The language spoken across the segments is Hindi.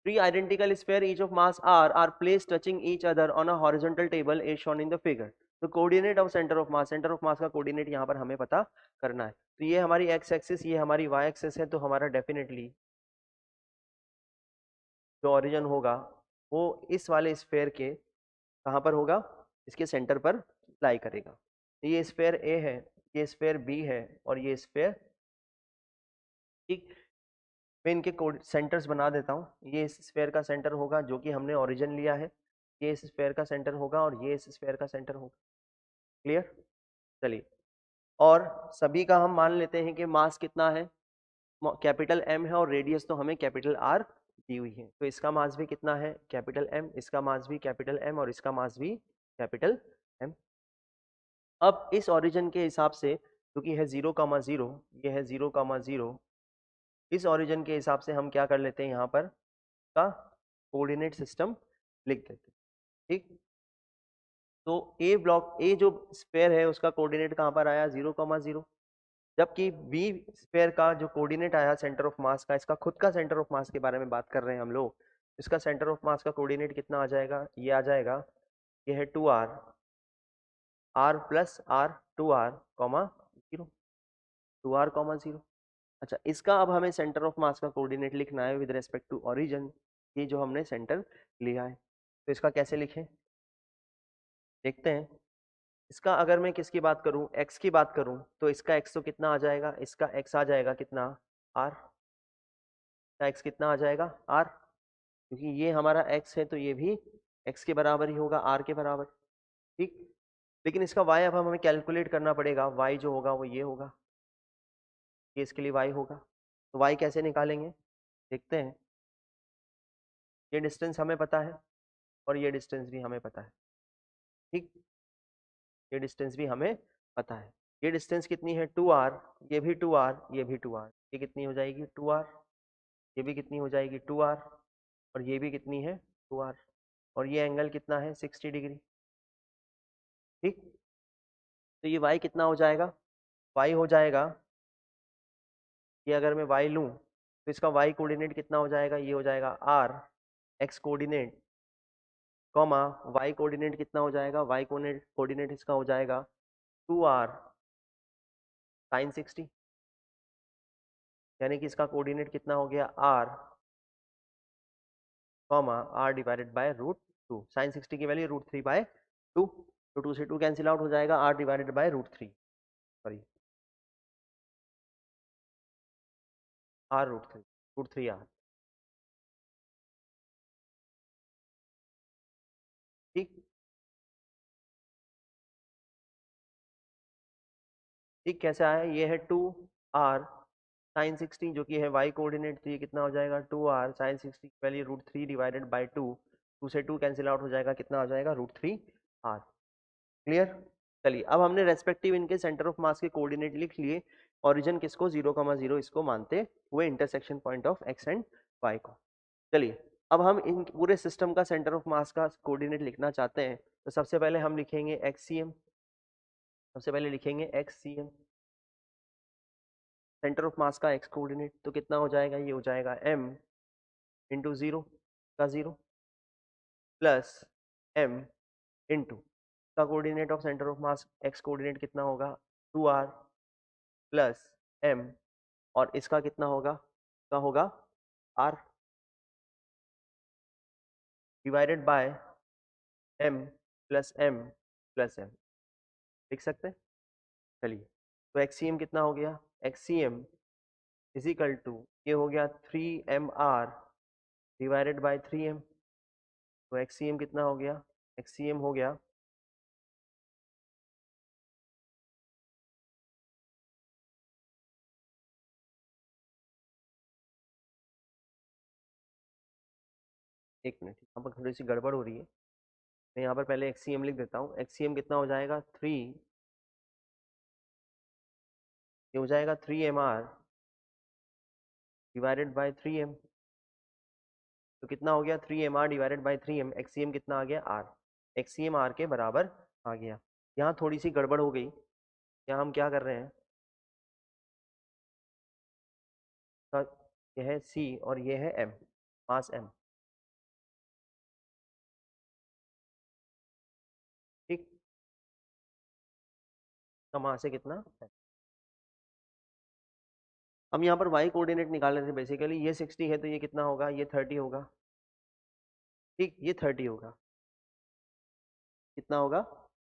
Three identical sphere each of mass r are placed touching each other on a horizontal table as shown in the figure. तो coordinate of centre of mass का कोऑर्डिनेट यहाँ पर हमें पता करना है। तो ये हमारी एक्स एक्सिस, ये हमारी वाई एक्सिस है, तो हमारा डेफिनेटली जो ओरिजिन होगा वो इस वाले स्फेयर के कहाँ पर होगा, इसके सेंटर पर लाई करेगा। ये स्फेयर ए है, ये स्फेयर बी है और ये स्फेयर, ठीक, मैं इनके सेंटर्स बना देता हूँ। ये इस स्फेयर का सेंटर होगा जो कि हमने ओरिजिन लिया है, ये इस स्फेयर का सेंटर होगा और ये इस स्फेयर का सेंटर होगा। क्लियर? चलिए, और सभी का हम मान लेते हैं कि मास कितना है, कैपिटल एम है और रेडियस तो हमें कैपिटल आर दी हुई है। तो इसका मास भी कितना है, कैपिटल एम, इसका मास भी कैपिटल एम और इसका मास भी कैपिटल एम। अब इस ओरिजिन के हिसाब से, क्योंकि है 0,0, ये है 0,0, इस ओरिजिन के हिसाब से हम क्या कर लेते हैं, यहाँ पर का कोऑर्डिनेट सिस्टम लिख देते हैं। ठीक, तो ए ब्लॉक, ए जो स्फेयर है उसका कोऑर्डिनेट कहाँ पर आया, 0,0, जबकि बी स्फेयर का जो कोऑर्डिनेट आया सेंटर ऑफ मास का, इसका खुद का सेंटर ऑफ मास के बारे में बात कर रहे हैं हम लोग, इसका सेंटर ऑफ मास का कोऑर्डिनेट कितना आ जाएगा, ये आ जाएगा, ये है 2r, r plus r, 2r, 0, 2r, 0। अच्छा, इसका अब हमें सेंटर ऑफ मास का कोऑर्डिनेट लिखना है विद रेस्पेक्ट टू ओरिजिन, ये जो हमने सेंटर लिया है। तो इसका कैसे लिखें, देखते हैं। इसका अगर मैं किसकी बात करूं, x की बात करूं, तो इसका x तो कितना आ जाएगा, इसका x आ जाएगा कितना, r का x कितना आ जाएगा, r, क्योंकि ये हमारा x है तो ये भी x के बराबर ही होगा, r के बराबर। ठीक, लेकिन इसका y अब हमें कैलकुलेट करना पड़ेगा, y जो होगा वो ये होगा, ये इसके लिए y होगा। तो y कैसे निकालेंगे, देखते हैं। ये डिस्टेंस हमें पता है और ये डिस्टेंस भी हमें पता है। ठीक, ये डिस्टेंस भी हमें पता है। ये डिस्टेंस कितनी है, 2r, ये भी 2r, ये भी 2r, ये कितनी हो जाएगी 2r, ये भी कितनी हो जाएगी 2r, और ये भी कितनी है 2r, और ये एंगल कितना है 60 डिग्री। ठीक, तो ये y कितना हो जाएगा, y हो जाएगा, ये अगर मैं y लूँ तो इसका y कोऑर्डिनेट कितना हो जाएगा, ये हो जाएगा r, x coordinate, comma y coordinate कितना हो जाएगा, y कोऑर्डिनेट इसका हो जाएगा 2r sin 60, यानी कि इसका कोऑर्डिनेट कितना हो गया r, comma r divided by √2, sine 60 की वैल्यू √3/2, तो 2 से 2 कैंसिल आउट हो जाएगा, r divided bye √3, sorry r √3 r। ठीक, ठीक, कैसे आया, ये है 2r साइन 60 जो कि है y कोऑर्डिनेट, तो ये कितना हो जाएगा 2r साइन 60 की वैल्यू √3 डिवाइडेड बाय 2, 2 से 2 कैंसिल आउट हो जाएगा, कितना हो जाएगा √3r। क्लियर? चलिए, अब हमने रेस्पेक्टिव इनके सेंटर ऑफ मास के कोऑर्डिनेट लिख लिए, ओरिजिन किसको 0,0 इसको मानते हुए intersection point of x and y को। चलिए, अब हम इन पूरे सिस्टम का सेंटर ऑफ मास का कोऑर्डिनेट लिखना चाहते हैं, तो सबसे पहले हम लिखेंगे XCM, सबसे पहले लिखेंगे XCM, सेंटर ऑफ मास का x कोऑर्डिनेट, तो कितना हो जाएगा, ये हो जाएगा m इंटू 0 का 0 प्लस m इंटू का coordinate of centre of mass x coordinate कितना होगा 2r प्लस m, और इसका कितना होगा, का होगा r divided bye m plus m plus m, लिख सकते हैं। चलिए, तो XCM कितना हो गया, XCM इज इक्वल टू, ये हो गया 3mr डिवाइडेड बाय 3m, तो XCM कितना हो गया, XCM हो गया, एक मिनट यहाँ पर थोड़ी सी गड़बड़ हो रही है, मैं यहाँ पर पहले XCM लिख देता हूँ। XCM कितना हो जाएगा 3, ये हो जाएगा 3mr डिवाइडेड बाय 3m, तो कितना हो गया 3mr divided by 3m, XCM कितना आ गया r, XCM r के बराबर आ गया। यहाँ थोड़ी सी गड़बड़ हो गई, यहाँ हम क्या कर रहे हैं, यह है C और ये है m, मास m, कम वहाँ से कितना है। हम यहाँ पर y कोऑर्डिनेट निकाल रहे थे बेसिकली, ये 60 है तो ये कितना होगा, ये 30 होगा, ठीक, ये 30 होगा, कितना होगा,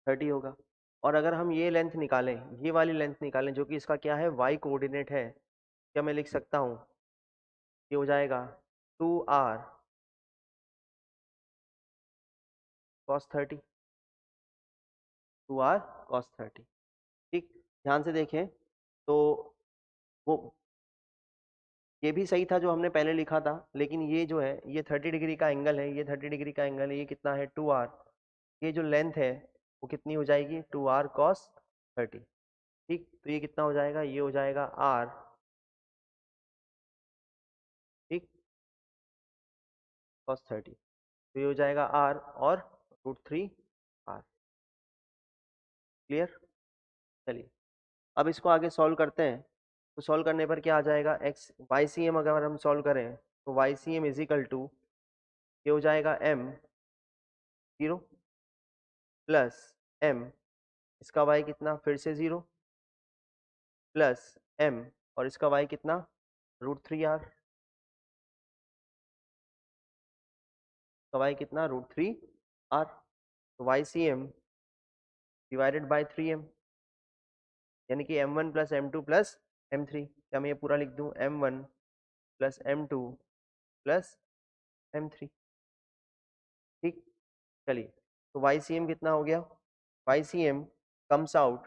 30 होगा। और अगर हम ये लेंथ निकालें, ये वाली लेंथ निकालें जो कि इसका क्या है, y कोऑर्डिनेट है, क्या मैं लिख सकता हूँ, ये हो जाएगा 2r cos 30, 2r cos 30, ठीक। ध्यान से देखें तो वो ये भी सही था जो हमने पहले लिखा था, लेकिन ये जो है ये 30 डिग्री का एंगल है, ये 30 डिग्री का एंगल है, ये कितना है 2r, ये जो लेंथ है वो कितनी हो जाएगी 2r cos 30, ठीक। तो ये कितना हो जाएगा, ये हो जाएगा r, ठीक, cos 30, तो ये हो जाएगा r और √3r, क्लियर। चलिए अब इसको आगे सॉल्व करते हैं। तो सॉल्व करने पर क्या आ जाएगा, एक्स वाई सी एम अगर हम सॉल्व करें तो Y C M is equal to, ये हो जाएगा m 0 प्लस m, इसका y कितना फिर से 0 प्लस m, और इसका y कितना √3r, इसका y कितना √3r, तो Y C M divided by 3m, यानी कि m1 plus m2 plus m3, क्या मैं ये पूरा लिख दूं, m1 plus m2 plus m3, ठीक। चलिए तो वाई सी एम कितना हो गया, Y C M comes out,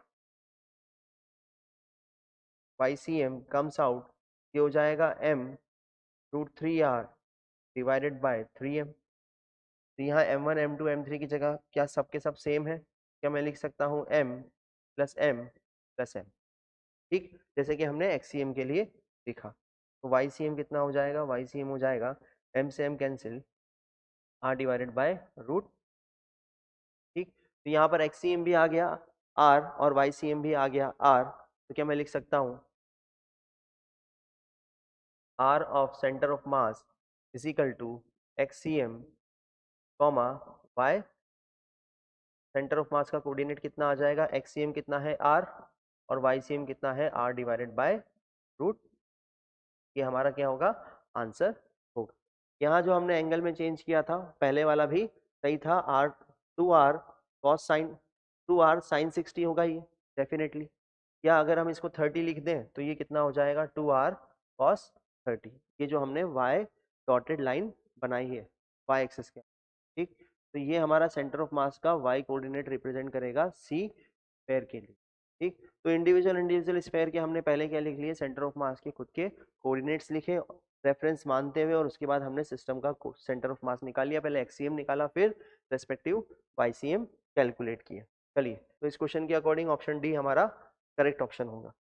Y C M comes out, ये हो जाएगा m √3r divided by 3m। तो यहाँ m1 m2 m3 की जगह क्या सबके सब सेम है, क्या मैं लिख सकता हूँ m plus m plus m, ठीक, जैसे कि हमने XCM के लिए लिखा। तो YCM कितना हो जाएगा, YCM हो जाएगा m से m cancel, r divided by root, ठीक। तो यहाँ पर XCM भी आ गया r और YCM भी आ गया r, तो क्या मैं लिख सकता हूँ r of centre of mass is equal to XCM comma y, centre of mass का कोऑर्डिनेट कितना आ जाएगा, XCM कितना है r और YCM कितना है r डिवाइडेड बाय रूट, ये हमारा क्या होगा, आंसर होगा। यहाँ जो हमने एंगल में चेंज किया था पहले वाला भी सही था, r 2r cos sign 2r sign 60 होगा ये डेफिनेटली, या अगर हम इसको 30 लिख दें तो ये कितना हो जाएगा 2r cos 30, ये जो हमने y डॉटेड लाइन बनाई है y एक्सिस के, ठीक। तो ये हमारा सेंटर ऑफ मास का y कोऑर्डिनेट रिप्रेजेंट करेगा सी स्फेयर के लिए, ठीक। तो इंडिविजुअल इंडिविजुअल स्फेयर के हमने पहले क्या लिख लिए, सेंटर ऑफ मास के खुद के कोऑर्डिनेट्स लिखे रेफरेंस मानते हुए, और उसके बाद हमने सिस्टम का सेंटर ऑफ मास निकाल लिया, पहले एक्सीएम निकाला फिर रेस्पेक्टिव वाईसीएम कैलकुलेट किया। चलिए तो इस क्वेश्चन के अकॉर्डिंग ऑप्शन डी हमारा करेक्ट ऑप्शन होगा।